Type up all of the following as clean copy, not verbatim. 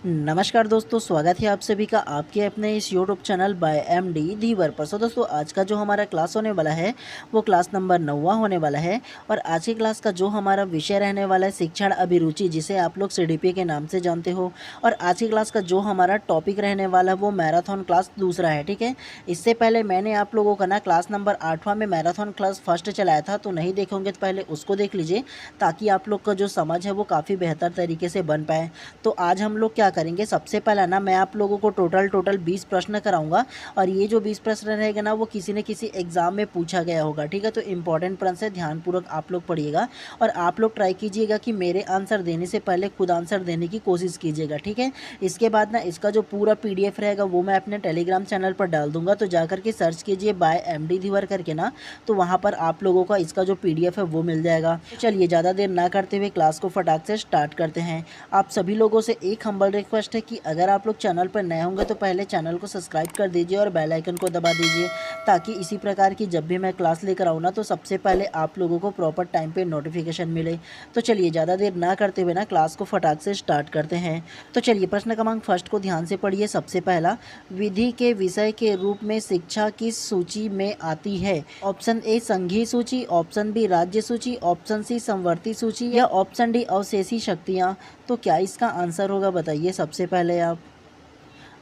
नमस्कार दोस्तों, स्वागत है आप सभी का आपके अपने इस यूट्यूब चैनल बाय एमडी धीवर पर। सो दोस्तों, आज का जो हमारा क्लास होने वाला है वो क्लास नंबर 9वां होने वाला है। और आज की क्लास का जो हमारा विषय रहने वाला है शिक्षण अभिरुचि, जिसे आप लोग सीडीपी के नाम से जानते हो। और आज की क्लास का जो हमारा टॉपिक रहने वाला है वो मैराथन क्लास दूसरा है। ठीक है, इससे पहले मैंने आप लोगों का ना क्लास नंबर 8वां में मैराथन क्लास फर्स्ट चलाया था, तो नहीं देखे होंगे तो पहले उसको देख लीजिए, ताकि आप लोग का जो समझ है वो काफ़ी बेहतर तरीके से बन पाए। तो आज हम लोग क्या करेंगे, सबसे पहला ना मैं आप लोगों को टोटल 20 प्रश्न कराऊंगा। और ये जो 20 प्रश्न रहेगा ना वो किसी न किसी एग्जाम में पूछा गया होगा। ठीक है, तो इंपॉर्टेंट प्रश्न है, ध्यानपूर्वक आप लोग पढ़िएगा। और आप लोग ट्राई कीजिएगा कि मेरे आंसर देने से पहले खुद आंसर देने की कोशिश कीजिएगा। ठीक है, इसके बाद ना इसका जो पूरा PDF रहेगा वो मैं अपने टेलीग्राम चैनल पर डाल दूंगा, तो जाकर के सर्च कीजिए बाय MD धीवर करके ना, तो वहाँ पर आप लोगों का इसका जो PDF है वो मिल जाएगा। चलिए ज़्यादा देर ना करते हुए क्लास को फटाक से स्टार्ट करते हैं। आप सभी लोगों से एक हम्बल रिक्वेस्ट है कि अगर आप लोग चैनल पर नए होंगे तो पहले चैनल को सब्सक्राइब कर दीजिए और बेल आइकन को दबा दीजिए, ताकि इसी प्रकार की जब भी मैं क्लास लेकर आऊँ ना तो सबसे पहले आप लोगों को प्रॉपर टाइम पे नोटिफिकेशन मिले। तो चलिए ज़्यादा देर ना करते हुए ना क्लास को फटाक से स्टार्ट करते हैं। तो चलिए प्रश्न क्रमांक फर्स्ट को ध्यान से पढ़िए। सबसे पहला, विधि के विषय के रूप में शिक्षा किस सूची में आती है? ऑप्शन ए संघीय सूची, ऑप्शन बी राज्य सूची, ऑप्शन सी समवर्ती सूची या ऑप्शन डी अवशेषी शक्तियाँ। तो क्या इसका आंसर होगा बताइए सबसे पहले आप।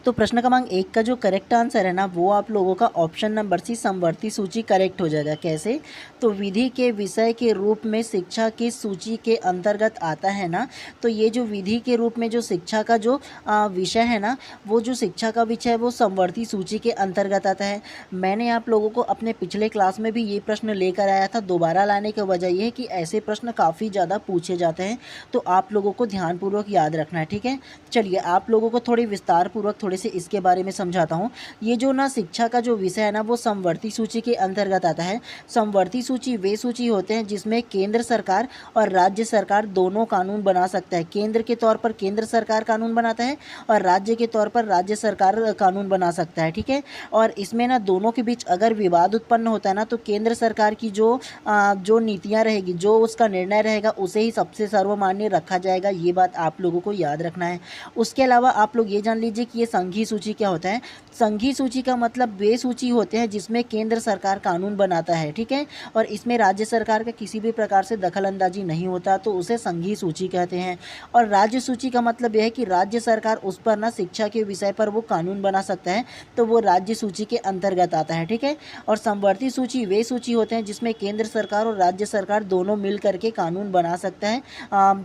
तो प्रश्न क्रमांक 1 का जो करेक्ट आंसर है ना वो आप लोगों का ऑप्शन नंबर सी समवर्ती सूची करेक्ट हो जाएगा। कैसे? तो विधि के विषय के रूप में शिक्षा किस सूची के अंतर्गत आता है ना, तो ये जो विधि के रूप में जो शिक्षा का जो विषय है ना, वो जो शिक्षा का विषय है वो समवर्ती सूची के अंतर्गत आता है। मैंने आप लोगों को अपने पिछले क्लास में भी ये प्रश्न लेकर आया था। दोबारा लाने की वजह ये है कि ऐसे प्रश्न काफ़ी ज़्यादा पूछे जाते हैं, तो आप लोगों को ध्यानपूर्वक याद रखना है। ठीक है, चलिए आप लोगों को थोड़ी विस्तार पूर्वक थोड़े से इसके बारे में समझाता हूँ। ये जो ना शिक्षा का जो विषय है ना वो समवर्ती सूची के अंतर्गत आता है। समवर्ती सूची वे सूची होते हैं जिसमें केंद्र सरकार और राज्य सरकार दोनों कानून बना सकता है। केंद्र के तौर पर केंद्र सरकार कानून बनाता है और राज्य के तौर पर राज्य सरकार कानून बना सकता है। ठीक है, और इसमें ना दोनों के बीच अगर विवाद उत्पन्न होता है ना तो केंद्र सरकार की जो नीतियाँ रहेगी, जो उसका निर्णय रहेगा, उसे ही सबसे सर्वमान्य रखा जाएगा। ये बात आप लोगों को याद रखना है। उसके अलावा आप लोग ये जान लीजिए कि ये संघीय सूची क्या होता है। संघीय सूची का मतलब वे सूची होते हैं जिसमें केंद्र सरकार कानून बनाता है। ठीक है, और इसमें राज्य सरकार का किसी भी प्रकार से दखल अंदाजी नहीं होता, तो उसे संघीय सूची कहते हैं। और राज्य सूची का मतलब यह है कि राज्य सरकार उस पर ना शिक्षा के विषय पर वो कानून बना सकता है, तो वो राज्य सूची के अंतर्गत आता है। ठीक है, और समवर्ती सूची वे सूची होते हैं जिसमें केंद्र सरकार और राज्य सरकार दोनों मिल करके कानून बना सकता है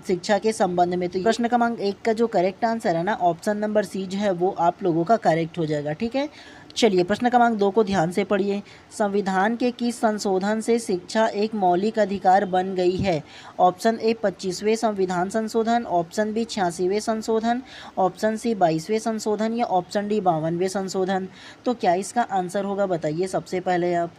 शिक्षा के संबंध में। तो प्रश्न क्रमांक 1 का जो करेक्ट आंसर है ना ऑप्शन नंबर सी जो है वो आप लोगों का करेक्ट हो जाएगा। ठीक है, चलिए प्रश्न क्रमांक 2 को ध्यान से पढ़िए। संविधान के किस संशोधन से शिक्षा एक मौलिक अधिकार बन गई है? ऑप्शन ए 25वें संविधान संशोधन, ऑप्शन बी 86वें संशोधन, ऑप्शन सी 22वें संशोधन या ऑप्शन डी 52वें संशोधन। तो क्या इसका आंसर होगा बताइए सबसे पहले आप।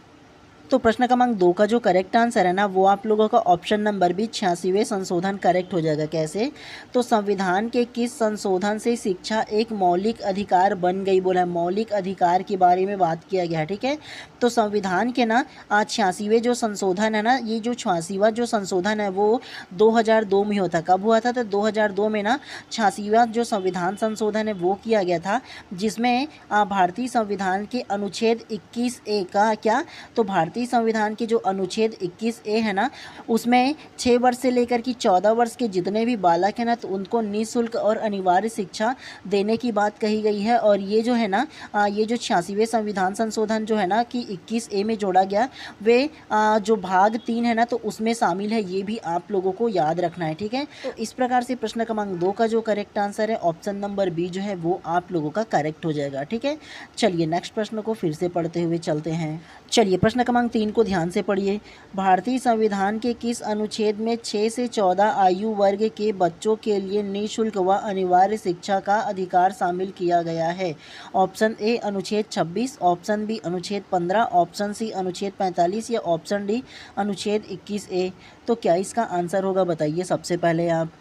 तो प्रश्न क्रमांक 2 का जो करेक्ट आंसर है ना वो आप लोगों का ऑप्शन नंबर बी 86वें संशोधन करेक्ट हो जाएगा। कैसे? तो संविधान के किस संशोधन से शिक्षा एक मौलिक अधिकार बन गई, बोला है मौलिक अधिकार के बारे में बात किया गया। ठीक है, तो संविधान के ना 86वें जो संशोधन है ना, ये जो 86वां जो संशोधन है वो 2002 में होता। कब हुआ था? तो 2002 में ना 86वां जो संविधान संशोधन है वो किया गया था, जिसमें भारतीय संविधान के अनुच्छेद 21A का क्या, तो भारतीय संविधान के जो अनुच्छेद 21A है ना उसमें 6 वर्ष से लेकर कि 14 वर्ष के जितने भी बालक हैं ना तो उनको निःशुल्क और अनिवार्य शिक्षा देने की बात कही गई है। और ये जो है ना ये जो 86वें संविधान संशोधन जो है ना कि 21A में जोड़ा गया, वे जो भाग 3 है ना तो उसमें शामिल है। ये भी आप लोगों को याद रखना है। ठीक है, तो इस प्रकार से प्रश्न क्रमांक 2 का जो करेक्ट आंसर है ऑप्शन नंबर बी जो है वो आप लोगों का करेक्ट हो जाएगा। ठीक है, चलिए नेक्स्ट प्रश्न को फिर से पढ़ते हुए चलते हैं। चलिए प्रश्न क्रमांक 3 को ध्यान से पढ़िए। भारतीय संविधान के किस अनुच्छेद में 6 से 14 आयु वर्ग के बच्चों के लिए निःशुल्क व अनिवार्य शिक्षा का अधिकार शामिल किया गया है? ऑप्शन ए अनुच्छेद 26, ऑप्शन बी अनुच्छेद 15, ऑप्शन सी अनुच्छेद 45 या ऑप्शन डी अनुच्छेद 21A। तो क्या इसका आंसर होगा बताइए सबसे पहले आप।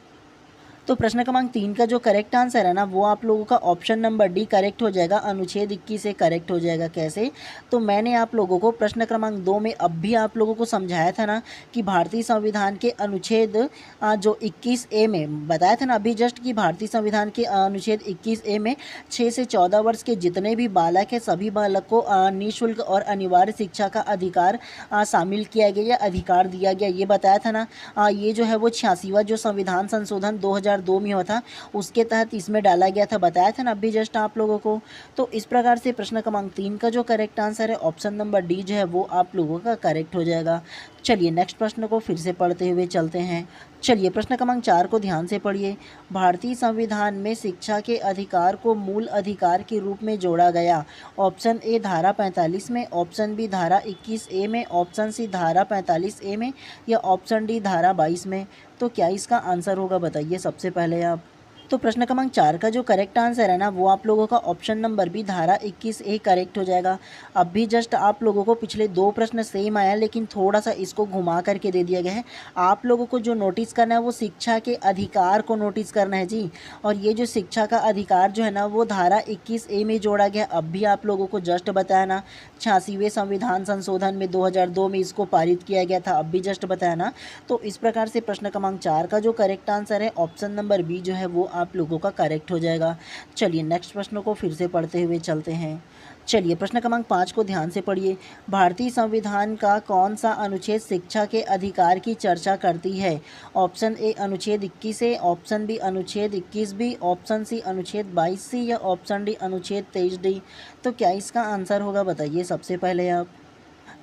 तो प्रश्न क्रमांक 3 का जो करेक्ट आंसर है ना वो आप लोगों का ऑप्शन नंबर डी करेक्ट हो जाएगा। अनुच्छेद 21 से करेक्ट हो जाएगा। कैसे? तो मैंने आप लोगों को प्रश्न क्रमांक 2 में अब भी आप लोगों को समझाया था ना कि भारतीय संविधान के अनुच्छेद जो 21A में बताया था ना अभी जस्ट कि भारतीय संविधान के अनुच्छेद 21A में 6 से 14 वर्ष के जितने भी बालक हैं सभी बालक को निःशुल्क और अनिवार्य शिक्षा का अधिकार शामिल किया गया या अधिकार दिया गया, ये बताया था ना। ये जो है वो 86वां जो संविधान संशोधन 2002 में हुआ था उसके तहत इसमें डाला गया था, बताया था ना अभी जस्ट आप लोगों को। तो इस प्रकार से प्रश्न क्रमांक 3 का जो करेक्ट आंसर है ऑप्शन नंबर डी जो है वो आप लोगों का करेक्ट हो जाएगा। चलिए नेक्स्ट प्रश्न को फिर से पढ़ते हुए चलते हैं। चलिए प्रश्न क्रमांक 4 को ध्यान से पढ़िए। भारतीय संविधान में शिक्षा के अधिकार को मूल अधिकार के रूप में जोड़ा गया। ऑप्शन ए धारा 45 में, ऑप्शन बी धारा 21A में, ऑप्शन सी धारा 45A में या ऑप्शन डी धारा 22 में। तो क्या इसका आंसर होगा बताइए सबसे पहले आप। तो प्रश्न क्रमांक 4 का जो करेक्ट आंसर है ना वो आप लोगों का ऑप्शन नंबर बी धारा 21A करेक्ट हो जाएगा। अब भी जस्ट आप लोगों को पिछले 2 प्रश्न सेम आया लेकिन थोड़ा सा इसको घुमा करके दे दिया गया है। आप लोगों को जो नोटिस करना है वो शिक्षा के अधिकार को नोटिस करना है जी। और ये जो शिक्षा का अधिकार जो है ना वो धारा 21A में जोड़ा गया। अब भी आप लोगों को जस्ट बताया ना 86वें संविधान संशोधन में 2002 में इसको पारित किया गया था, अब भी जस्ट बताया ना। तो इस प्रकार से प्रश्न क्रमांक 4 का जो करेक्ट आंसर है ऑप्शन नंबर बी जो है वो आप लोगों का करेक्ट हो जाएगा। चलिए नेक्स्ट प्रश्न को फिर से पढ़ते हुए चलते हैं। चलिए प्रश्न क्रमांक 5 को ध्यान से पढ़िए। भारतीय संविधान का कौन सा अनुच्छेद शिक्षा के अधिकार की चर्चा करती है? ऑप्शन ए अनुच्छेद 21 है, ऑप्शन बी अनुच्छेद 21 बी, ऑप्शन सी अनुच्छेद 22 सी या ऑप्शन डी अनुच्छेद 23 डी। तो क्या इसका आंसर होगा बताइए सबसे पहले आप।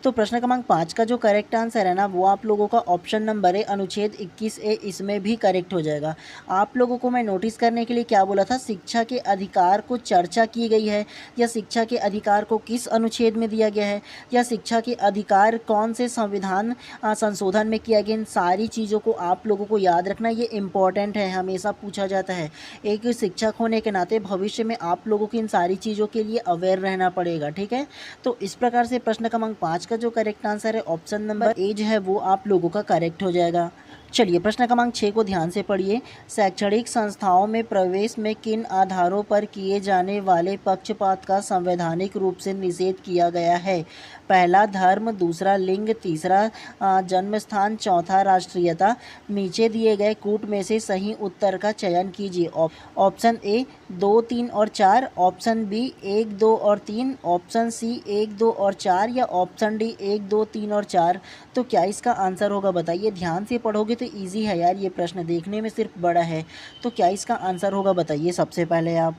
तो प्रश्न क्रमांक 5 का जो करेक्ट आंसर है ना वो आप लोगों का ऑप्शन नंबर है अनुच्छेद 21A, इसमें भी करेक्ट हो जाएगा। आप लोगों को मैं नोटिस करने के लिए क्या बोला था, शिक्षा के अधिकार को चर्चा की गई है या शिक्षा के अधिकार को किस अनुच्छेद में दिया गया है या शिक्षा के अधिकार कौन से संविधान संशोधन में किया गया, इन सारी चीज़ों को आप लोगों को याद रखना, ये इम्पॉर्टेंट है, हमेशा पूछा जाता है। एक शिक्षक होने के नाते भविष्य में आप लोगों को इन सारी चीज़ों के लिए अवेयर रहना पड़ेगा, ठीक है। तो इस प्रकार से प्रश्न क्रमांक 5 का जो करेक्ट आंसर है ऑप्शन नंबर ए जो है वो आप लोगों का करेक्ट हो जाएगा। चलिए प्रश्न क्रमांक 6 को ध्यान से पढ़िए। शैक्षणिक संस्थाओं में प्रवेश में किन आधारों पर किए जाने वाले पक्षपात का संवैधानिक रूप से निषेध किया गया है? पहला धर्म, दूसरा लिंग, तीसरा जन्म स्थान, चौथा राष्ट्रीयता। नीचे दिए गए कूट में से सही उत्तर का चयन कीजिए। ऑप्शन ए 2, 3 और 4, ऑप्शन बी 1, 2 और 3, ऑप्शन सी 1, 2 और 4 या ऑप्शन डी 1, 2, 3 और 4। तो क्या इसका आंसर होगा बताइए। ध्यान से पढ़ोगे तो इजी है यार, ये प्रश्न देखने में सिर्फ बड़ा है। तो क्या इसका आंसर होगा बताइए सबसे पहले आप।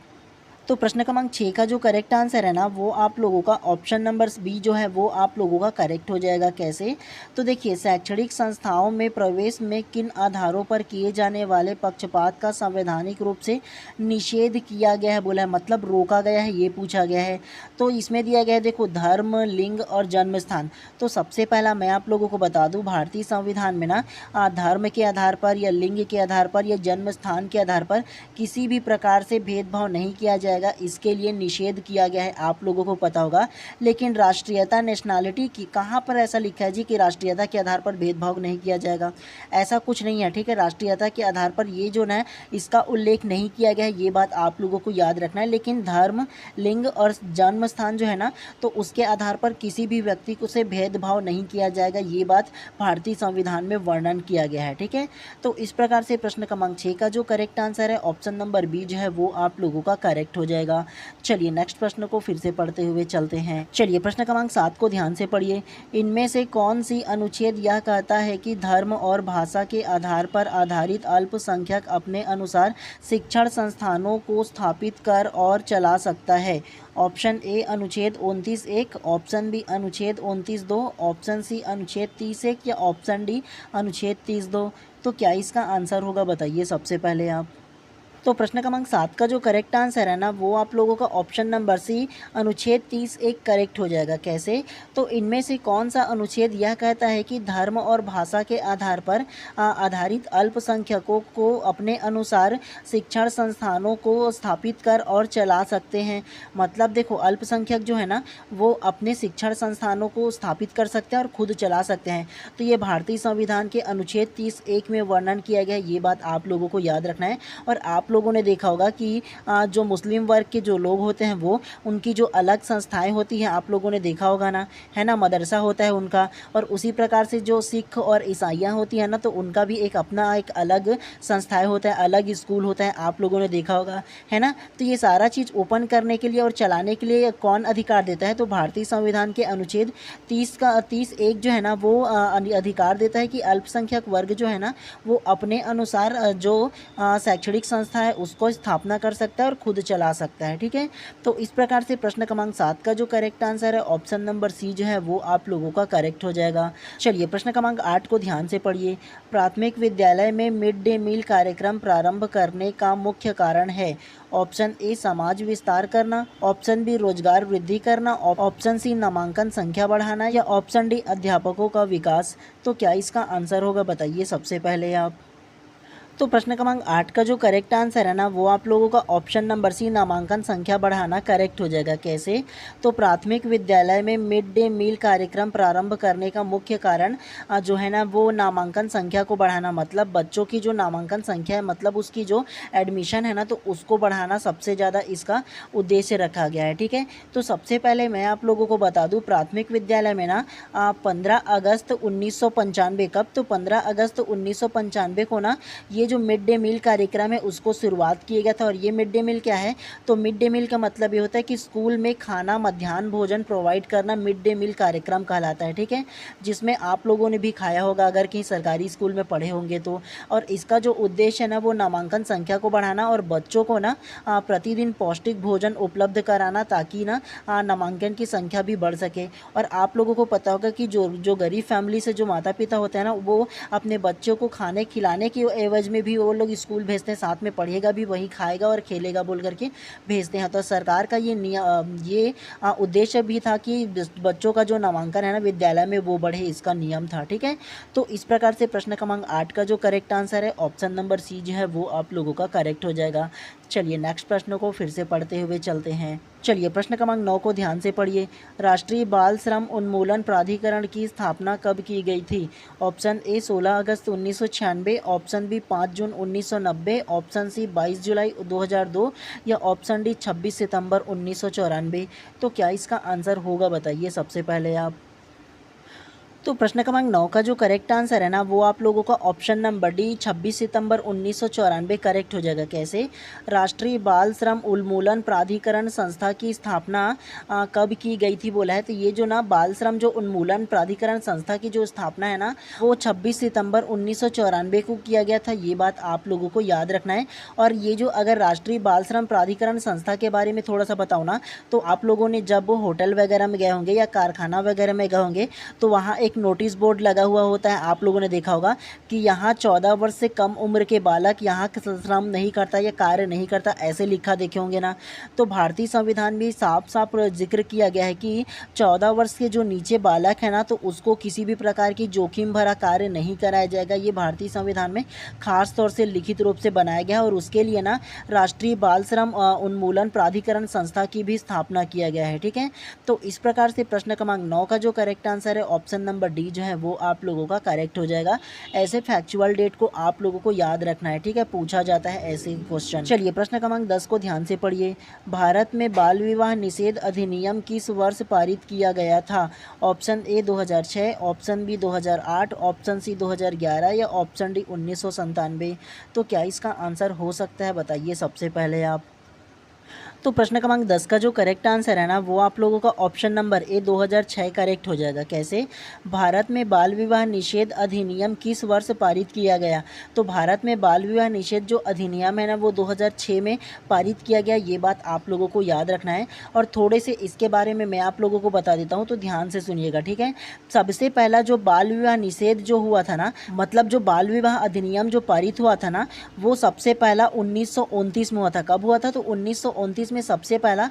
तो प्रश्न क्रमांक 6 का जो करेक्ट आंसर है ना वो आप लोगों का ऑप्शन नंबर बी जो है वो आप लोगों का करेक्ट हो जाएगा। कैसे? तो देखिए शैक्षणिक संस्थाओं में प्रवेश में किन आधारों पर किए जाने वाले पक्षपात का संवैधानिक रूप से निषेध किया गया है, बोला है मतलब रोका गया है, ये पूछा गया है। तो इसमें दिया गया है देखो धर्म, लिंग और जन्म स्थान। तो सबसे पहला मैं आप लोगों को बता दूं भारतीय संविधान में ना धर्म के आधार पर या लिंग के आधार पर या जन्म स्थान के आधार पर किसी भी प्रकार से भेदभाव नहीं किया जाएगा, इसके लिए निषेध किया गया है, आप लोगों को पता होगा। लेकिन राष्ट्रीयता, नेशनलिटी की कहाँ पर ऐसा लिखा है जी कि राष्ट्रीयता के आधार पर भेदभाव नहीं किया जाएगा? ऐसा कुछ नहीं है, ठीक है। राष्ट्रीयता के आधार पर ये जो ना इसका उल्लेख नहीं किया गया है, ये बात आप लोगों को याद रखना है। लेकिन धर्म, लिंग और जन्म स्थान जो है ना तो उसके आधार पर किसी भी व्यक्ति को से भेदभाव नहीं किया जाएगा, ये बात भारतीय संविधान में वर्णन किया गया है, ठीक है। तो इस प्रकार से प्रश्न क्रमांक 6 का जो करेक्ट आंसर है ऑप्शन नंबर बी जो है वो आप लोगों का करेक्ट हो जाएगा। चलिए नेक्स्ट प्रश्न को फिर से पढ़ते हुए चलते हैं। चलिए प्रश्न क्रमांक 7 को ध्यान से पढ़िए। इनमें से कौन सी अनुच्छेद यह कहता है कि धर्म और भाषा के आधार पर आधारित अल्पसंख्यक अपने अनुसार शिक्षण संस्थानों को स्थापित कर और चला सकता है? ऑप्शन ए अनुच्छेद 29(1), ऑप्शन बी अनुच्छेद 29(2), ऑप्शन सी अनुच्छेद 30(1) या ऑप्शन डी अनुच्छेद 30(2). तो क्या इसका आंसर होगा बताइए सबसे पहले आप। तो प्रश्न क्रमांक 7 का जो करेक्ट आंसर है ना वो आप लोगों का ऑप्शन नंबर सी अनुच्छेद 30 एक करेक्ट हो जाएगा। कैसे? तो इनमें से कौन सा अनुच्छेद यह कहता है कि धर्म और भाषा के आधार पर आधारित अल्पसंख्यकों को अपने अनुसार शिक्षण संस्थानों को स्थापित कर और चला सकते हैं। मतलब देखो, अल्पसंख्यक जो है ना वो अपने शिक्षण संस्थानों को स्थापित कर सकते हैं और खुद चला सकते हैं। तो ये भारतीय संविधान के अनुच्छेद 30 एक में वर्णन किया गया है। ये बात आप लोगों को याद रखना है। और आप लोगों ने देखा होगा कि जो मुस्लिम वर्ग के जो लोग होते हैं वो उनकी जो अलग संस्थाएं होती हैं आप लोगों ने देखा होगा ना, है ना, मदरसा होता है उनका। और उसी प्रकार से जो सिख और ईसाइयाँ होती हैं ना तो उनका भी एक अपना एक अलग संस्थाएं होता है, अलग स्कूल होता है, आप लोगों ने देखा होगा, है ना। तो ये सारा चीज़ ओपन करने के लिए और चलाने के लिए कौन अधिकार देता है? तो भारतीय संविधान के अनुच्छेद 30 एक जो है ना वो अधिकार देता है कि अल्पसंख्यक वर्ग जो है ना वो अपने अनुसार जो शैक्षणिक संस्था है उसको स्थापना कर सकता है और खुद चला सकता है। ठीक है, तो इस प्रकार से प्रश्न क्रमांक 7 का जो करेक्ट आंसर है ऑप्शन नंबर सी जो है वो आप लोगों का करेक्ट हो जाएगा। चलिए प्रश्न क्रमांक 8 को ध्यान से पढ़िए। प्राथमिक विद्यालय में मिड डे मील कार्यक्रम प्रारंभ करने का मुख्य कारण है। ऑप्शन ए समाज विस्तार करना, ऑप्शन बी रोजगार वृद्धि करना, ऑप्शन सी नामांकन संख्या बढ़ाना या ऑप्शन डी अध्यापकों का विकास। तो क्या इसका आंसर होगा बताइए सबसे पहले आप। तो प्रश्न क्रमांक 8 का जो करेक्ट आंसर है ना वो आप लोगों का ऑप्शन नंबर सी नामांकन संख्या बढ़ाना करेक्ट हो जाएगा। कैसे? तो प्राथमिक विद्यालय में मिड डे मील कार्यक्रम प्रारंभ करने का मुख्य कारण जो है ना वो नामांकन संख्या को बढ़ाना, मतलब बच्चों की जो नामांकन संख्या है, मतलब उसकी जो एडमिशन है ना तो उसको बढ़ाना सबसे ज़्यादा इसका उद्देश्य रखा गया है। ठीक है, तो सबसे पहले मैं आप लोगों को बता दूँ प्राथमिक विद्यालय में ना 15 अगस्त 1995 कब? तो 15 अगस्त 1995 को ना ये जो मिड डे मील कार्यक्रम है उसको शुरुआत किया गया था। और ये मिड डे मील क्या है? तो मिड डे मील का मतलब ये होता है कि स्कूल में खाना, मध्याह्न भोजन प्रोवाइड करना मिड डे मील कार्यक्रम कहलाता है। ठीक है, जिसमें आप लोगों ने भी खाया होगा अगर कहीं सरकारी स्कूल में पढ़े होंगे तो। और इसका जो उद्देश्य है ना वो नामांकन संख्या को बढ़ाना और बच्चों को ना प्रतिदिन पौष्टिक भोजन उपलब्ध कराना ताकि ना नामांकन की संख्या भी बढ़ सके। और आप लोगों को पता होगा कि जो गरीब फैमिली से जो माता पिता होते हैं ना वो अपने बच्चों को खाने खिलाने की एवज में भी वो लोग स्कूल भेजते हैं, साथ में पढ़ेगा भी, वही खाएगा और खेलेगा बोल करके भेजते हैं। तो सरकार का ये उद्देश्य भी था कि बच्चों का जो नामांकन है ना विद्यालय में वो बढ़े, इसका नियम था। ठीक है, तो इस प्रकार से प्रश्न क्रमांक 8 का जो करेक्ट आंसर है ऑप्शन नंबर सी जो है वो आप लोगों का करेक्ट हो जाएगा। चलिए नेक्स्ट प्रश्न को फिर से पढ़ते हुए चलते हैं। चलिए प्रश्न क्रमांक 9 को ध्यान से पढ़िए। राष्ट्रीय बाल श्रम उन्मूलन प्राधिकरण की स्थापना कब की गई थी? ऑप्शन ए 16 अगस्त 1996, ऑप्शन बी 5 जून 1990, ऑप्शन सी 22 जुलाई 2002 या ऑप्शन डी 26 सितंबर 1994। तो क्या इसका आंसर होगा बताइए सबसे पहले आप। तो प्रश्न क्रमांक 9 का जो करेक्ट आंसर है ना वो आप लोगों का ऑप्शन नंबर डी 26 सितंबर 1994 करेक्ट हो जाएगा। कैसे? राष्ट्रीय बाल श्रम उन्मूलन प्राधिकरण संस्था की स्थापना कब की गई थी बोला है। तो ये जो ना बाल श्रम जो उन्मूलन प्राधिकरण संस्था की जो स्थापना है ना वो 26 सितंबर 1994 को किया गया था। ये बात आप लोगों को याद रखना है। और ये जो अगर राष्ट्रीय बाल श्रम प्राधिकरण संस्था के बारे में थोड़ा सा बताऊँ ना तो आप लोगों ने जब होटल वगैरह में गए होंगे या कारखाना वगैरह में गए होंगे तो वहाँ एक नोटिस बोर्ड लगा हुआ होता है, आप लोगों ने देखा होगा कि यहाँ 14 वर्ष से कम उम्र के बालक यहाँ श्रम नहीं करता या कार्य नहीं करता, ऐसे लिखा देखे होंगे ना। तो भारतीय संविधान में साफ साफ जिक्र किया गया है कि 14 वर्ष के जो नीचे बालक है ना तो उसको किसी भी प्रकार की जोखिम भरा कार्य नहीं कराया जाएगा। ये भारतीय संविधान में खास तौर से लिखित रूप से बनाया गया है और उसके लिए ना राष्ट्रीय बाल श्रम उन्मूलन प्राधिकरण संस्था की भी स्थापना किया गया है। ठीक है, तो इस प्रकार से प्रश्न क्रमांक 9 का जो करेक्ट आंसर है ऑप्शन नंबर डी जो है वो आप लोगों का करेक्ट हो जाएगा। ऐसे फैक्चुअल डेट को आप लोगों को याद रखना है। ठीक है, पूछा जाता है ऐसे क्वेश्चन। चलिए प्रश्न क्रमांक 10 को ध्यान से पढ़िए। भारत में बाल विवाह निषेध अधिनियम किस वर्ष पारित किया गया था? Option A 2006, option B 2008, option C 2011 या ऑप्शन डी 1997। तो क्या इसका आंसर हो सकता है बताइए सबसे पहले आप। तो प्रश्न क्रमांक 10 का जो करेक्ट आंसर है ना वो आप लोगों का ऑप्शन नंबर ए 2006 करेक्ट हो जाएगा। कैसे? भारत में बाल विवाह निषेध अधिनियम किस वर्ष पारित किया गया? तो भारत में बाल विवाह निषेध जो अधिनियम है ना वो 2006 में पारित किया गया, ये बात आप लोगों को याद रखना है। और थोड़े से इसके बारे में मैं आप लोगों को बता देता हूँ, तो ध्यान से सुनिएगा, ठीक है। सबसे पहला जो बाल विवाह निषेध जो हुआ था ना, मतलब जो बाल विवाह अधिनियम जो पारित हुआ था ना, वो सबसे पहला 1929 में हुआ था। कब हुआ था? तो 1929 में सबसे पहला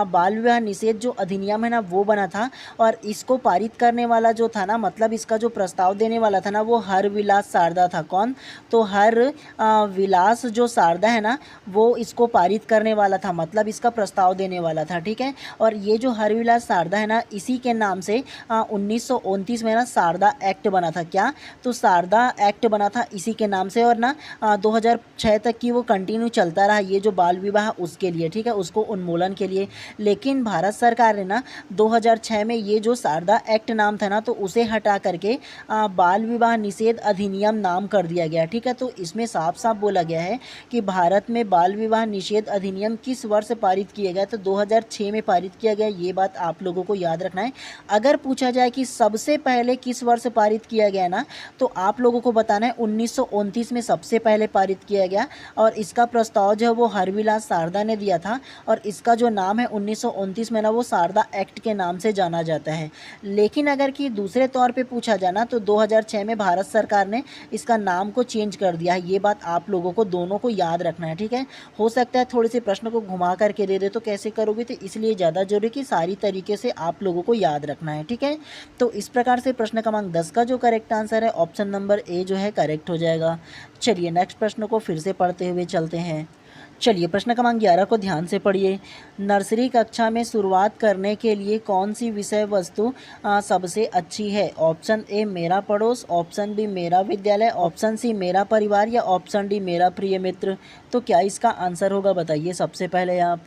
बाल विवाह निषेध जो अधिनियम है ना वो बना था। और इसको पारित करने वाला जो था ना, मतलब इसका जो प्रस्ताव देने वाला था ना, वो हरविलास सारदा था। कौन? तो हरविलास जो सारदा है ना वो इसको पारित करने वाला था, मतलब इसका प्रस्ताव देने वाला था, ठीक है। और ये जो हरविलास सारदा है ना, इसी के नाम से 1929 में ना सारदा एक्ट बना था। क्या? तो सारदा एक्ट बना था इसी के नाम से। और ना 2006 तक की वो कंटिन्यू चलता रहा, ये जो बाल विवाह उसके लिए, ठीक है, उसको उन्मूलन के लिए। लेकिन भारत सरकार ने ना 2006 में ये जो सारदा एक्ट नाम था ना, तो उसे हटा करके बाल विवाह निषेध अधिनियम नाम कर दिया गया, ठीक है। तो इसमें साफ साफ बोला गया है कि भारत में बाल विवाह निषेध अधिनियम किस वर्ष पारित किया गया? तो 2006 में पारित किया गया, ये बात आप लोगों को याद रखना है। अगर पूछा जाए कि सबसे पहले किस वर्ष पारित किया गया ना, तो आप लोगों को बताना है 1929 में सबसे पहले पारित किया गया। और इसका प्रस्ताव जो है वो हरविलास सारदा ने दिया था। और इसका जो नाम है 1929 में ना वो सारदा एक्ट के नाम से जाना जाता है। लेकिन अगर कि दूसरे तौर पे पूछा जाना, तो 2006 में भारत सरकार ने इसका नाम को चेंज कर दिया है। ये बात आप लोगों को दोनों को याद रखना है, ठीक है। हो सकता है थोड़े से प्रश्न को घुमा करके दे दे, तो कैसे करोगे? तो इसलिए ज़्यादा जरूरी कि सारी तरीके से आप लोगों को याद रखना है, ठीक है। तो इस प्रकार से प्रश्न क्रमांक 10 का जो करेक्ट आंसर है ऑप्शन नंबर ए जो है करेक्ट हो जाएगा। चलिए नेक्स्ट प्रश्न को फिर से पढ़ते हुए चलते हैं। चलिए प्रश्न क्रमांक 11 को ध्यान से पढ़िए। नर्सरी कक्षा में शुरुआत करने के लिए कौन सी विषय वस्तु सबसे अच्छी है? ऑप्शन ए मेरा पड़ोस, ऑप्शन बी मेरा विद्यालय, ऑप्शन सी मेरा परिवार, या ऑप्शन डी मेरा प्रिय मित्र। तो क्या इसका आंसर होगा बताइए सबसे पहले आप।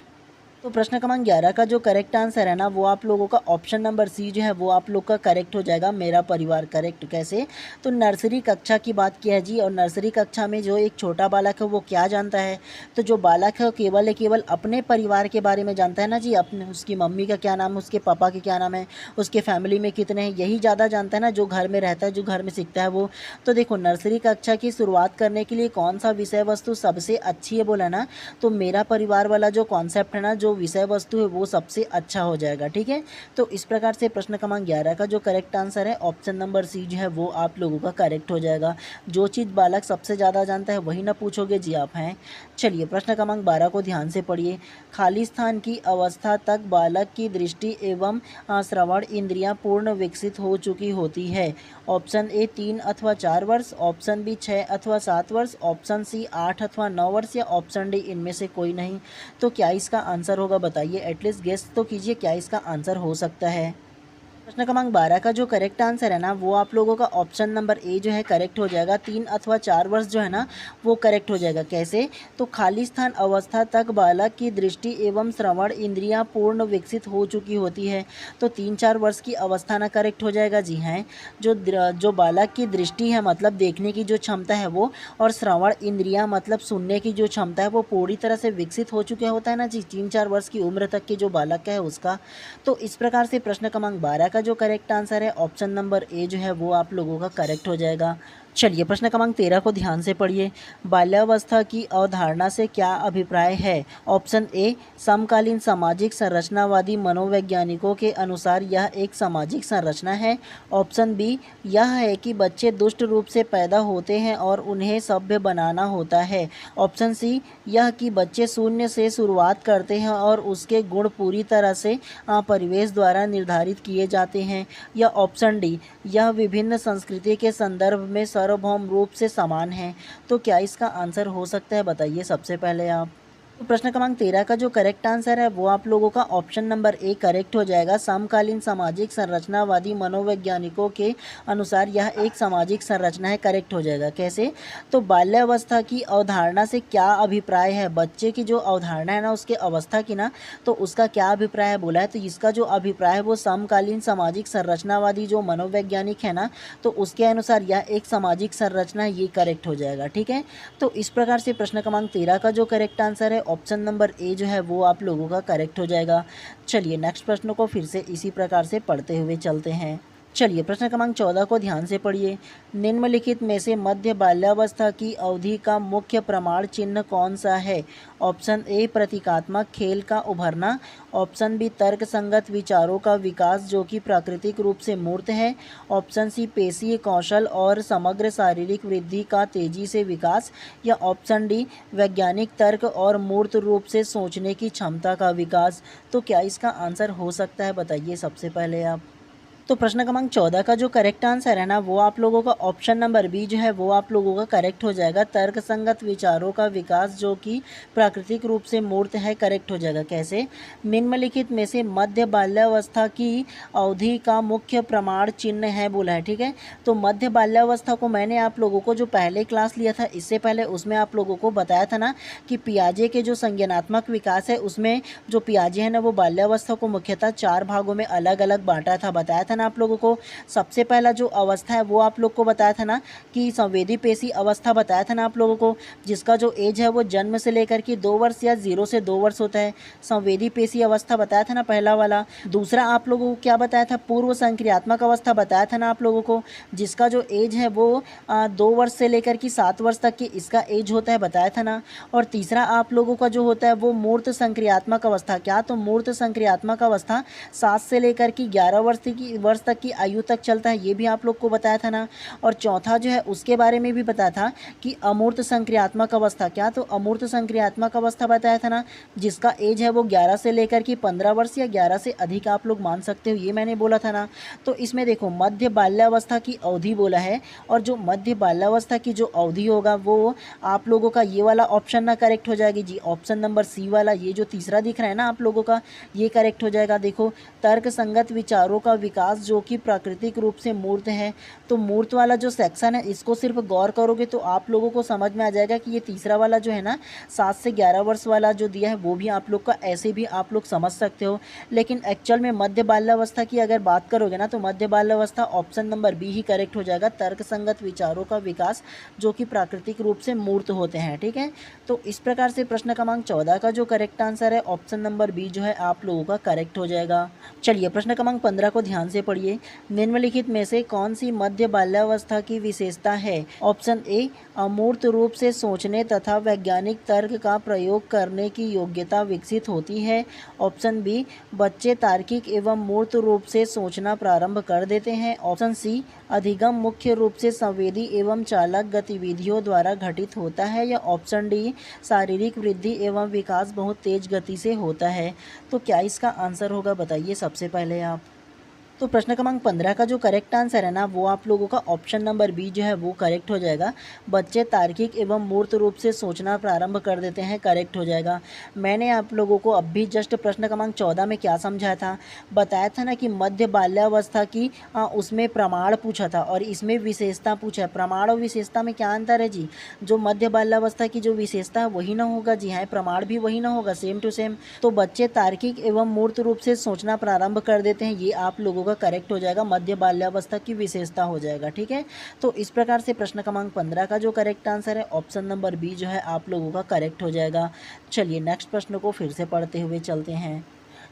तो प्रश्न क्रमांक 11 का जो करेक्ट आंसर है ना वो आप लोगों का ऑप्शन नंबर सी जो है वो आप लोग का करेक्ट हो जाएगा, मेरा परिवार। करेक्ट। कैसे? तो नर्सरी कक्षा की बात की है जी, और नर्सरी कक्षा में जो एक छोटा बालक है वो क्या जानता है? तो जो बालक है केवल अपने परिवार के बारे में जानता है ना जी, अपने उसकी मम्मी का क्या नाम है, उसके पापा के क्या नाम है, उसके फैमिली में कितने हैं, यही ज़्यादा जानता है ना, जो घर में रहता है, जो घर में सीखता है वो। तो देखो नर्सरी कक्षा की शुरुआत करने के लिए कौन सा विषय वस्तु सबसे अच्छी है बोला ना, तो मेरा परिवार वाला जो कॉन्सेप्ट है ना, जो विषय वस्तु है वो सबसे अच्छा हो जाएगा, ठीक है। तो इस प्रकार से प्रश्न क्रमांक 11 का जो करेक्ट आंसर है ऑप्शन नंबर सी जो है वो आप लोगों का करेक्ट हो जाएगा। जो चीज़ बालक सबसे ज़्यादा जानता है वही ना पूछोगे जी आप, हैं। चलिए प्रश्न क्रमांक 12 को ध्यान से पढ़िए। खाली स्थान की अवस्था तक बालक की दृष्टि एवं श्रवण इंद्रियां पूर्ण विकसित हो चुकी होती है। ऑप्शन ए 3 अथवा 4 वर्ष, ऑप्शन बी 6 अथवा 7 वर्ष, ऑप्शन सी 8 अथवा 9 वर्ष, या ऑप्शन डी इनमें से कोई नहीं। तो क्या इसका आंसर होगा बताइए, एटलीस्ट गेस तो कीजिए क्या इसका आंसर हो सकता है। प्रश्न क्रमांक 12 का जो करेक्ट आंसर है ना वो आप लोगों का ऑप्शन नंबर ए जो है करेक्ट हो जाएगा। 3 अथवा 4 वर्ष जो है ना वो करेक्ट हो जाएगा। कैसे? तो खाली स्थान अवस्था तक बालक की दृष्टि एवं श्रवण इंद्रियां पूर्ण विकसित हो चुकी होती है। तो 3-4 वर्ष की अवस्था ना करेक्ट हो जाएगा जी, हैं। जो बालक की दृष्टि है मतलब देखने की जो क्षमता है वो, और श्रवण इंद्रियां मतलब सुनने की जो क्षमता है वो पूरी तरह से विकसित हो चुका होता है ना जी, 3-4 वर्ष की उम्र तक के जो बालक है उसका। तो इस प्रकार से प्रश्न क्रमांक 12 का जो करेक्ट आंसर है ऑप्शन नंबर ए जो है वो आप लोगों का करेक्ट हो जाएगा। चलिए प्रश्न क्रमांक 13 को ध्यान से पढ़िए। बाल्यावस्था की अवधारणा से क्या अभिप्राय है? ऑप्शन ए समकालीन सामाजिक संरचनावादी मनोवैज्ञानिकों के अनुसार यह एक सामाजिक संरचना है। ऑप्शन बी यह है कि बच्चे दुष्ट रूप से पैदा होते हैं और उन्हें सभ्य बनाना होता है। ऑप्शन सी यह कि बच्चे शून्य से शुरुआत करते हैं और उसके गुण पूरी तरह से परिवेश द्वारा निर्धारित किए जाते हैं। या ऑप्शन डी यह विभिन्न संस्कृति के संदर्भ में सार्वभौम रूप से समान है। तो क्या इसका आंसर हो सकता है बताइए सबसे पहले आप। तो प्रश्न क्रमांक 13 का जो करेक्ट आंसर है वो आप लोगों का ऑप्शन नंबर ए करेक्ट हो जाएगा। समकालीन सामाजिक संरचनावादी मनोवैज्ञानिकों के अनुसार यह एक सामाजिक संरचना है, करेक्ट हो जाएगा। कैसे? तो बाल्यावस्था की अवधारणा से क्या अभिप्राय है? बच्चे की जो अवधारणा है ना उसके अवस्था की ना, तो उसका क्या अभिप्राय है बोला है। तो इसका जो अभिप्राय है वो समकालीन सामाजिक संरचनावादी जो मनोवैज्ञानिक है ना, तो उसके अनुसार यह एक सामाजिक संरचना, ये करेक्ट हो जाएगा, ठीक है। तो इस प्रकार से प्रश्न क्रमांक 13 का जो करेक्ट आंसर है ऑप्शन नंबर ए जो है वो आप लोगों का करेक्ट हो जाएगा। चलिए नेक्स्ट प्रश्न को फिर से इसी प्रकार से पढ़ते हुए चलते हैं। चलिए प्रश्न क्रमांक 14 को ध्यान से पढ़िए। निम्नलिखित में से मध्य बाल्यावस्था की अवधि का मुख्य प्रमाण चिन्ह कौन सा है? ऑप्शन ए प्रतीकात्मक खेल का उभरना, ऑप्शन बी तर्क संगत विचारों का विकास जो कि प्राकृतिक रूप से मूर्त है, ऑप्शन सी पेशीय कौशल और समग्र शारीरिक वृद्धि का तेजी से विकास, या ऑप्शन डी वैज्ञानिक तर्क और मूर्त रूप से सोचने की क्षमता का विकास। तो क्या इसका आंसर हो सकता है, बताइए सबसे पहले आप। तो प्रश्न क्रमांक 14 का जो करेक्ट आंसर है ना वो आप लोगों का ऑप्शन नंबर बी जो है वो आप लोगों का करेक्ट हो जाएगा। तर्क संगत विचारों का विकास जो कि प्राकृतिक रूप से मूर्त है, करेक्ट हो जाएगा। कैसे? निम्नलिखित में से मध्य बाल्यावस्था की अवधि का मुख्य प्रमाण चिन्ह है बोला है, ठीक है। तो मध्य बाल्यावस्था को मैंने आप लोगों को जो पहले क्लास लिया था इससे पहले उसमें आप लोगों को बताया था ना कि पियाजे के जो संज्ञानात्मक विकास है उसमें जो पियाजे है ना वो बाल्यावस्था को मुख्यतः 4 भागों में अलग अलग बांटा था, बताया था ना आप लोगों को। सबसे पहला जो अवस्था है वो आप लोग को बताया था ना कि संवेदी पेशी अवस्था बताया था ना आप लोगों को, जिसका जो एज है वो जन्म से लेकर के 2 वर्ष या 0 से 2 वर्ष होता है। संवेदी पेशी अवस्था बताया था ना पहला वाला। दूसरा आप लोगों को क्या बताया था? पूर्व संक्रियात्मक अवस्था बताया था ना आप लोगों को, जिसका जो एज है वो 2 वर्ष से लेकर के 7 वर्ष तक की इसका एज होता है, बताया था ना। और तीसरा आप लोगों का जो होता है वो मूर्त संक्रियात्मक अवस्था। क्या? तो मूर्त संक्रियात्मक अवस्था 7 से लेकर के 11 वर्ष तक की आयु तक चलता है, ये भी आप लोग को बताया था ना। और चौथा जो है उसके बारे में भी बताया था कि अमूर्त संक्रियात्मक अवस्था। क्या? तो अमूर्त संक्रियात्मक अवस्था बताया था ना, जिसका एज है वो 11 से लेकर के 15 वर्ष या 11 से अधिक आप लोग मान सकते हो, ये मैंने बोला था ना। तो इसमें देखो मध्य बाल्यावस्था की अवधि बोला है, और जो मध्य बाल्यावस्था की जो अवधि होगा वो आप लोगों का ये वाला ऑप्शन ना करेक्ट हो जाएगी जी, ऑप्शन नंबर सी वाला, ये जो तीसरा दिख रहा है ना आप लोगों का, ये करेक्ट हो जाएगा। देखो तर्क संगत विचारों का विकास जो कि प्राकृतिक रूप से मूर्त है। तो मूर्त वाला जो सेक्शन है इसको सिर्फ गौर करोगे तो आप लोगों को समझ में आ जाएगा कि ये तीसरा वाला जो है ना 7 से 11 वर्ष वाला जो दिया है वो भी आप लोग का ऐसे भी आप लोग समझ सकते हो। लेकिन एक्चुअल में मध्य बाल्यावस्था की अगर बात करोगे ना तो मध्य बाल्यावस्था ऑप्शन नंबर बी ही करेक्ट हो जाएगा। तर्क संगत विचारों का विकास जो कि प्राकृतिक रूप से मूर्त होते हैं, ठीक है। तो इस प्रकार से प्रश्न क्रमांक 14 का जो करेक्ट आंसर है ऑप्शन नंबर बी जो है आप लोगों का करेक्ट हो जाएगा। चलिए प्रश्न क्रमांक 15 को ध्यान से पढ़िए। निम्नलिखित में से कौन सी मध्य बाल्यावस्था की विशेषता है? ऑप्शन ए अमूर्त रूप से सोचने तथा वैज्ञानिक तर्क का प्रयोग करने की योग्यता विकसित होती है, ऑप्शन बी बच्चे तार्किक एवं मूर्त रूप से सोचना प्रारंभ कर देते हैं, ऑप्शन सी अधिगम मुख्य रूप से संवेदी एवं चालक गतिविधियों द्वारा घटित होता है, या ऑप्शन डी शारीरिक वृद्धि एवं विकास बहुत तेज गति से होता है। तो क्या इसका आंसर होगा, बताइए सबसे पहले आप। तो प्रश्न क्रमांक 15 का जो करेक्ट आंसर है ना वो आप लोगों का ऑप्शन नंबर बी जो है वो करेक्ट हो जाएगा। बच्चे तार्किक एवं मूर्त रूप से सोचना प्रारंभ कर देते हैं, करेक्ट हो जाएगा। मैंने आप लोगों को अभी जस्ट प्रश्न क्रमांक 14 में क्या समझाया था, बताया था ना कि मध्य बाल्यावस्था की उसमें प्रमाण पूछा था और इसमें विशेषता पूछा है। प्रमाण और विशेषता में क्या अंतर है जी? जो मध्य बाल्यावस्था की जो विशेषता है वही ना होगा जी, हाँ, प्रमाण भी वही ना होगा, सेम टू सेम। तो बच्चे तार्किक एवं मूर्त रूप से सोचना प्रारंभ कर देते हैं, ये आप लोगों का करेक्ट हो जाएगा, मध्य बाल्यावस्था की विशेषता हो जाएगा, ठीक है। तो इस प्रकार से प्रश्न क्रमांक 15 का जो करेक्ट आंसर है ऑप्शन नंबर बी जो है आप लोगों का करेक्ट हो जाएगा। चलिए नेक्स्ट प्रश्न को फिर से पढ़ते हुए चलते हैं।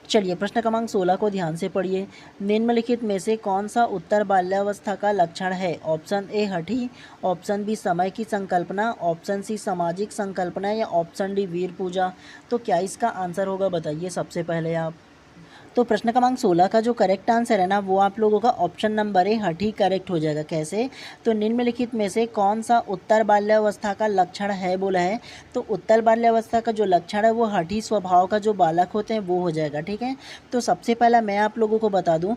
चलिए प्रश्न क्रमांक 16 को ध्यान से पढ़िए। निम्नलिखित में से कौन सा उत्तर बाल्यावस्था का लक्षण है? ऑप्शन ए हठी, ऑप्शन बी समय की संकल्पना, ऑप्शन सी सामाजिक संकल्पना, या ऑप्शन डी वीर पूजा। तो क्या इसका आंसर होगा, बताइए सबसे पहले आप। तो प्रश्न क्रमांक 16 का जो करेक्ट आंसर है ना वो आप लोगों का ऑप्शन नंबर ए हठी करेक्ट हो जाएगा। कैसे? तो निम्नलिखित में से कौन सा उत्तर बाल्यावस्था का लक्षण है बोला है, तो उत्तर बाल्यावस्था का जो लक्षण है वो हठी स्वभाव का जो बालक होते हैं वो हो जाएगा, ठीक है। तो सबसे पहला मैं आप लोगों को बता दूं,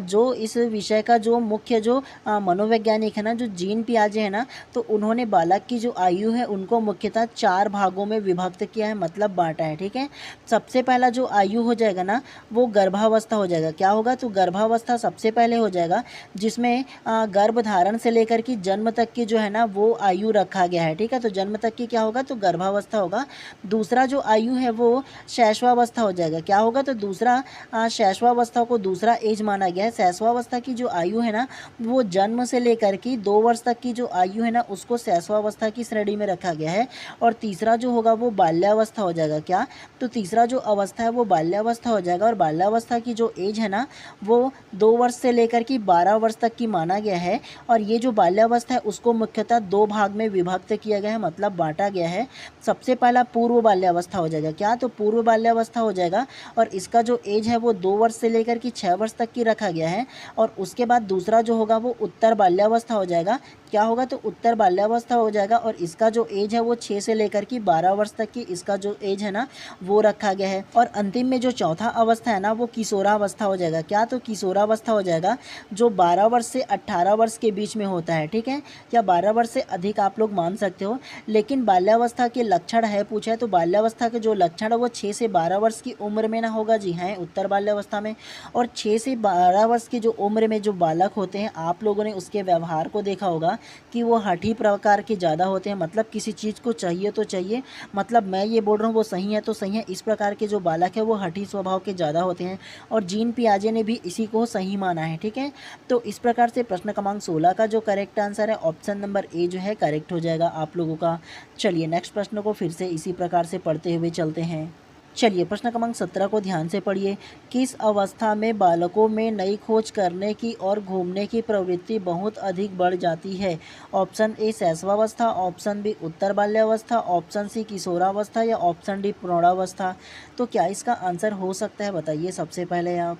जो इस विषय का जो मुख्य जो मनोवैज्ञानिक है ना, जो जीन पियाजे है ना, तो उन्होंने बालक की जो आयु है उनको मुख्यतः 4 भागों में विभक्त किया है, मतलब बांटा है, ठीक है। सबसे पहला जो आयु हो जाएगा ना वो गर्भावस्था हो जाएगा। क्या होगा? तो गर्भावस्था सबसे पहले हो जाएगा, जिसमें गर्भधारण से लेकर कि जन्म तक की जो है ना वो आयु रखा गया है। ठीक है, तो जन्म तक की क्या होगा? तो गर्भावस्था होगा। दूसरा जो आयु है वो शैशवावस्था हो जाएगा। क्या होगा? तो दूसरा शैशवावस्था को दूसरा एज माना गया है। शैशवावस्था की जो आयु है ना वो जन्म से लेकर कि 2 वर्ष तक की जो आयु है ना उसको शैशवावस्था की श्रेणी में रखा गया है। और तीसरा जो होगा वो बाल्यावस्था हो जाएगा। क्या? तो तीसरा जो अवस्था है वो बाल्यावस्था हो जाएगा। और बाल्यावस्था की जो एज है ना वो 2 वर्ष से लेकर कि 12 वर्ष तक की माना गया है। और ये जो बाल्यावस्था है उसको मुख्यतः 2 भाग में विभक्त किया गया है, मतलब बांटा गया है। सबसे पहला पूर्व बाल्यावस्था हो जाएगा। क्या? तो पूर्व बाल्यावस्था हो जाएगा और इसका जो एज है वो 2 वर्ष से लेकर कि 6 वर्ष तक की रखा गया है। और उसके बाद दूसरा जो होगा वो उत्तर बाल्यावस्था हो जाएगा। क्या होगा? तो उत्तर बाल्यावस्था हो जाएगा और इसका जो एज है वो 6 से लेकर कि 12 वर्ष तक की इसका जो एज है ना वो रखा गया है। और अंतिम में जो चौथा अवस्था है ना वो किशोरावस्था हो जाएगा। क्या? तो किशोरावस्था हो जाएगा जो 12 वर्ष से 18 वर्ष के बीच में होता है। ठीक है, या 12 वर्ष से अधिक आप लोग मान सकते हो। लेकिन बाल्यावस्था के लक्षण है पूछा है तो बाल्यावस्था के जो लक्षण है वो 6 से 12 वर्ष की उम्र में ना होगा। जी हाँ, उत्तर बाल्यावस्था में। और 6 से 12 वर्ष की जो उम्र में जो बालक होते हैं आप लोगों ने उसके व्यवहार को देखा होगा कि वो हठी प्रकार के ज़्यादा होते हैं। मतलब किसी चीज़ को चाहिए तो चाहिए, मतलब मैं ये बोल रहा हूँ वो सही है तो सही है। इस प्रकार के जो बालक है वो हठी स्वभाव के ज़्यादा होते हैं और जीन पियाजे ने भी इसी को सही माना है। ठीक है, तो इस प्रकार से प्रश्न क्रमांक 16 का जो करेक्ट आंसर है ऑप्शन नंबर ए जो है करेक्ट हो जाएगा आप लोगों का। चलिए नेक्स्ट प्रश्न को फिर से इसी प्रकार से पढ़ते हुए चलते हैं। चलिए प्रश्न क्रमांक 17 को ध्यान से पढ़िए। किस अवस्था में बालकों में नई खोज करने की और घूमने की प्रवृत्ति बहुत अधिक बढ़ जाती है? ऑप्शन ए शैशवावस्था, ऑप्शन बी उत्तर बाल्यावस्था, ऑप्शन सी किशोरावस्था या ऑप्शन डी प्रौढ़ावस्था। तो क्या इसका आंसर हो सकता है? बताइए सबसे पहले आप।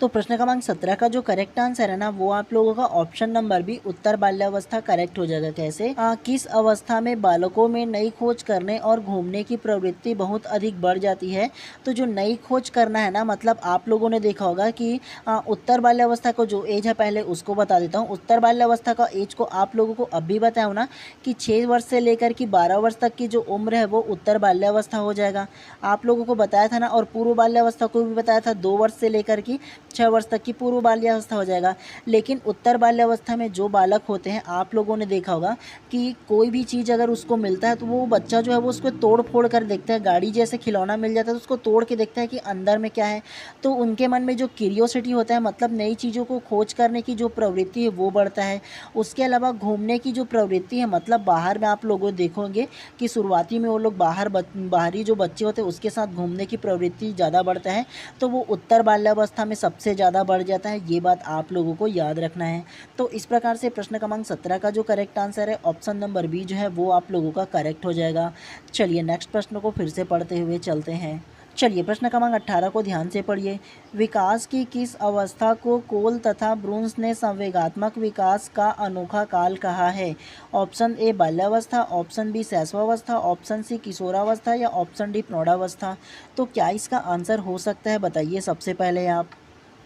तो प्रश्न क्रमांक 17 का जो करेक्ट आंसर है ना वो आप लोगों का ऑप्शन नंबर बी उत्तर बाल्यावस्था करेक्ट हो जाएगा। कैसे? किस अवस्था में बालकों में नई खोज करने और घूमने की प्रवृत्ति बहुत अधिक बढ़ जाती है? तो जो नई खोज करना है ना मतलब आप लोगों ने देखा होगा कि उत्तर बाल्यावस्था को जो एज है पहले उसको बता देता हूँ। उत्तर बाल्यावस्था का एज को आप लोगों को अब भी बताया हूँ ना कि 6 वर्ष से लेकर कि 12 वर्ष तक की जो उम्र है वो उत्तर बाल्यावस्था हो जाएगा। आप लोगों को बताया था ना। और पूर्व बाल्यावस्था को भी बताया था 2 वर्ष से लेकर कि 6 वर्ष तक की पूर्व बाल्यावस्था हो जाएगा। लेकिन उत्तर बाल्यावस्था में जो बालक होते हैं आप लोगों ने देखा होगा कि कोई भी चीज़ अगर उसको मिलता है तो वो बच्चा जो है वो उसको तोड़ फोड़ कर देखता है। गाड़ी जैसे खिलौना मिल जाता है तो उसको तोड़ के देखता है कि अंदर में क्या है। तो उनके मन में जो क्यूरियोसिटी होता है मतलब नई चीज़ों को खोज करने की जो प्रवृत्ति है वो बढ़ता है। उसके अलावा घूमने की जो प्रवृत्ति है मतलब बाहर में आप लोगों देखोगे कि शुरुआती में वो लोग बाहरी जो बच्चे होते हैं उसके साथ घूमने की प्रवृत्ति ज़्यादा बढ़ता है। तो वो उत्तर बाल्यावस्था में सबसे ज़्यादा बढ़ जाता है। ये बात आप लोगों को याद रखना है। तो इस प्रकार से प्रश्न क्रमांक 17 का जो करेक्ट आंसर है ऑप्शन नंबर बी जो है वो आप लोगों का करेक्ट हो जाएगा। चलिए नेक्स्ट प्रश्न को फिर से पढ़ते हुए चलते हैं। चलिए प्रश्न क्रमांक 18 को ध्यान से पढ़िए। विकास की किस अवस्था को कोल तथा ब्रूंस ने संवेगात्मक विकास का अनोखा काल कहा है? ऑप्शन ए बाल्यावस्था, ऑप्शन बी शैशवावस्था, ऑप्शन सी किशोरावस्था या ऑप्शन डी प्रौढ़ावस्था। तो क्या इसका आंसर हो सकता है? बताइए सबसे पहले आप।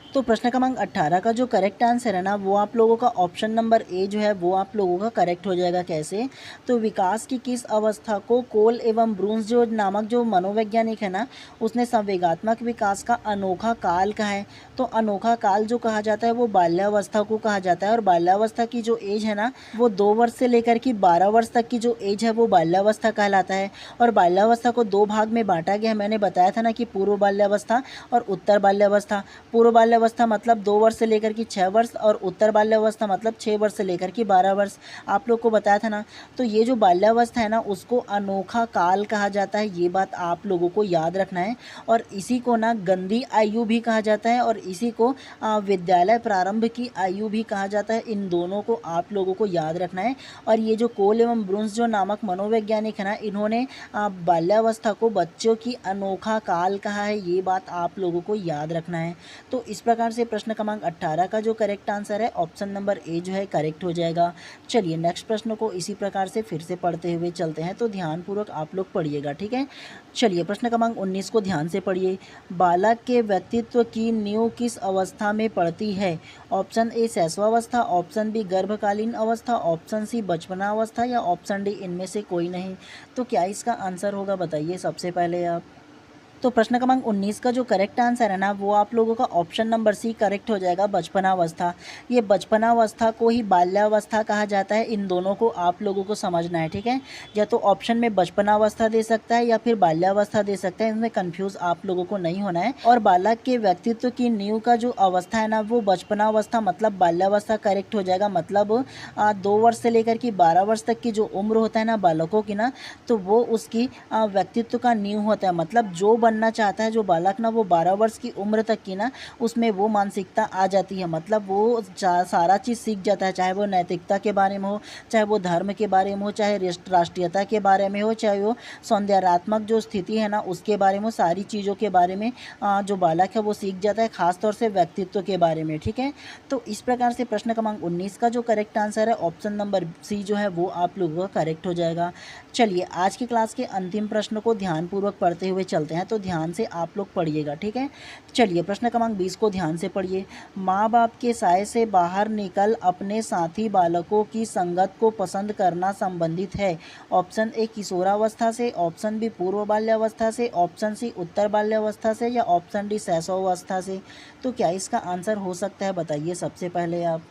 तो प्रश्न क्रमांक 18 का जो करेक्ट आंसर है ना वो आप लोगों का ऑप्शन नंबर ए जो है वो आप लोगों का करेक्ट हो जाएगा। कैसे? तो विकास की किस अवस्था को कोल एवं ब्रूंस जो नामक जो मनोवैज्ञानिक है ना उसने संवेगात्मक विकास का अनोखा काल कहा है। तो अनोखा काल जो कहा जाता है वो बाल्यावस्था को कहा जाता है। और बाल्यावस्था की जो एज है ना वो 2 वर्ष से लेकर कि 12 वर्ष तक की जो एज है वो बाल्यावस्था कहलाता है। और बाल्यावस्था को 2 भाग में बांटा गया है। मैंने बताया था ना कि पूर्व बाल्यावस्था और उत्तर बाल्यावस्था। पूर्व बाल्यावस्था मतलब 2 वर्ष से लेकर कि 6 वर्ष और उत्तर बाल्यावस्था मतलब 6 वर्ष से लेकर कि 12 वर्ष आप लोग को बताया था ना। तो ये जो बाल्यावस्था है ना उसको अनोखा काल कहा जाता है। ये बात आप लोगों को याद रखना है। और इसी को ना गंदी आयु भी कहा जाता है और इसी को विद्यालय प्रारंभ की आयु भी कहा जाता है। इन दोनों को आप लोगों को याद रखना है। और ये जो कोल एवं ब्रूंस जो नामक मनोवैज्ञानिक है ना इन्होंने बाल्यावस्था को बच्चों की अनोखा काल कहा है। ये बात आप लोगों को याद रखना है। तो इस प्रकार से प्रश्न क्रमांक 18 का जो करेक्ट आंसर है ऑप्शन नंबर ए जो है करेक्ट हो जाएगा। चलिए नेक्स्ट प्रश्न को इसी प्रकार से फिर से पढ़ते हुए चलते हैं। तो ध्यानपूर्वक आप लोग पढ़िएगा। ठीक है, चलिए प्रश्न क्रमांक 19 को ध्यान से पढ़िए। बालक के व्यक्तित्व की नींव किस अवस्था में पड़ती है? ऑप्शन ए शैशवावस्था, ऑप्शन बी गर्भकालीन अवस्था, ऑप्शन सी बचपनावस्था या ऑप्शन डी इनमें से कोई नहीं। तो क्या इसका आंसर होगा? बताइए सबसे पहले आप। तो प्रश्न क्रमांक 19 का जो करेक्ट आंसर है ना वो आप लोगों का ऑप्शन नंबर सी करेक्ट हो जाएगा, बचपनावस्था। ये बचपनावस्था को ही बाल्यावस्था कहा जाता है, इन दोनों को आप लोगों को समझना है, ठीक है। या तो ऑप्शन में बचपनावस्था दे सकता है या फिर बाल्यावस्था दे सकता है, इसमें कंफ्यूज आप लोगों को नहीं होना है। और बालक के व्यक्तित्व की नींव का जो अवस्था है ना वो बचपनावस्था मतलब बाल्यावस्था करेक्ट हो जाएगा। मतलब 2 वर्ष से लेकर के 12 वर्ष तक की जो उम्र होता है ना बालकों की ना, तो वो उसकी व्यक्तित्व का नींव होता है। मतलब जो बनना चाहता है जो बालक ना वो 12 वर्ष की उम्र तक की ना उसमें वो मानसिकता आ जाती है। मतलब वो सारा चीज़ सीख जाता है, चाहे वो नैतिकता के बारे में हो, चाहे वो धर्म के बारे में हो, चाहे राष्ट्रीयता के बारे में हो, चाहे वो सौंदर्यात्मक जो स्थिति है ना उसके बारे में हो, सारी चीज़ों के बारे में जो बालक है वो सीख जाता है, खासतौर से व्यक्तित्व के बारे में, ठीक है। तो इस प्रकार से प्रश्न क्रमांक 19 का जो करेक्ट आंसर है ऑप्शन नंबर सी जो है वो आप लोगों का करेक्ट हो जाएगा। चलिए आज की क्लास के अंतिम प्रश्न को ध्यानपूर्वक पढ़ते हुए चलते हैं, तो ध्यान से आप लोग पढ़िएगा, ठीक है। चलिए प्रश्न क्रमांक 20 को ध्यान से पढ़िए। माँ बाप के साय से बाहर निकल अपने साथी बालकों की संगत को पसंद करना संबंधित है। ऑप्शन ए किशोरावस्था से, ऑप्शन बी पूर्व बाल्यावस्था से, ऑप्शन सी उत्तर बाल्यावस्था से या ऑप्शन डी शैशवावस्था से। तो क्या इसका आंसर हो सकता है बताइए सबसे पहले आप।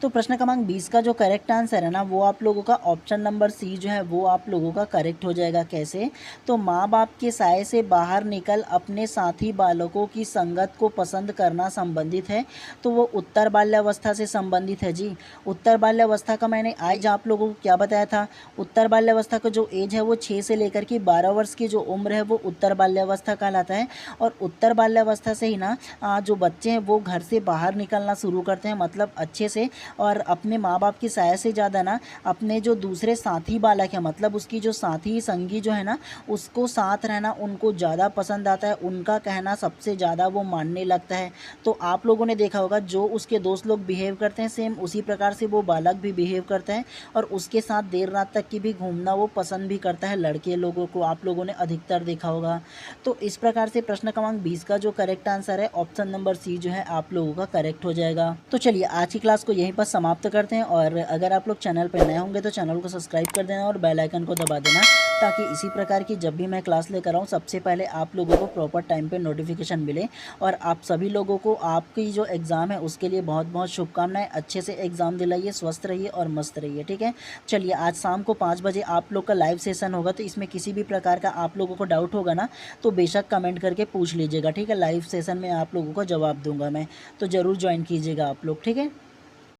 तो प्रश्न क्रमांक 20 का जो करेक्ट आंसर है ना वो आप लोगों का ऑप्शन नंबर सी जो है वो आप लोगों का करेक्ट हो जाएगा। कैसे? तो माँ बाप के साय से बाहर निकल अपने साथी बालकों की संगत को पसंद करना संबंधित है, तो वो उत्तर बाल्यावस्था से संबंधित है जी। उत्तर बाल्यावस्था का मैंने आज आप लोगों को क्या बताया था, उत्तर बाल्यावस्था का जो एज है वो 6 से लेकर के 12 वर्ष की जो उम्र है वो उत्तर बाल्यावस्था कहलाता है। और उत्तर बाल्यावस्था से ही ना जो बच्चे हैं वो घर से बाहर निकलना शुरू करते हैं, मतलब अच्छे से, और अपने माँ बाप की साया से ज़्यादा ना अपने जो दूसरे साथी बालक है, मतलब उसकी जो साथी संगी जो है ना उसको साथ रहना उनको ज़्यादा पसंद आता है, उनका कहना सबसे ज़्यादा वो मानने लगता है। तो आप लोगों ने देखा होगा जो उसके दोस्त लोग बिहेव करते हैं सेम उसी प्रकार से वो बालक भी बिहेव करता है, और उसके साथ देर रात तक की भी घूमना वो पसंद भी करता है, लड़के लोगों को आप लोगों ने अधिकतर देखा होगा। तो इस प्रकार से प्रश्न क्रमांक 20 का जो करेक्ट आंसर है ऑप्शन नंबर सी जो है आप लोगों का करेक्ट हो जाएगा। तो चलिए आज की क्लास को यहीं पर समाप्त करते हैं, और अगर आप लोग चैनल पर नए होंगे तो चैनल को सब्सक्राइब कर देना और बेल आइकन को दबा देना, ताकि इसी प्रकार की जब भी मैं क्लास लेकर आऊँ सबसे पहले आप लोगों को प्रॉपर टाइम पे नोटिफिकेशन मिले। और आप सभी लोगों को आपकी जो एग्ज़ाम है उसके लिए बहुत बहुत शुभकामनाएं। अच्छे से एग्ज़ाम दिलाइए, स्वस्थ रहिए और मस्त रहिए, ठीक है। चलिए आज शाम को 5 बजे आप लोग का लाइव सेशन होगा, तो इसमें किसी भी प्रकार का आप लोगों को डाउट होगा ना तो बेशक कमेंट करके पूछ लीजिएगा, ठीक है। लाइव सेशन में आप लोगों को जवाब दूंगा मैं, तो ज़रूर ज्वाइन कीजिएगा आप लोग, ठीक है।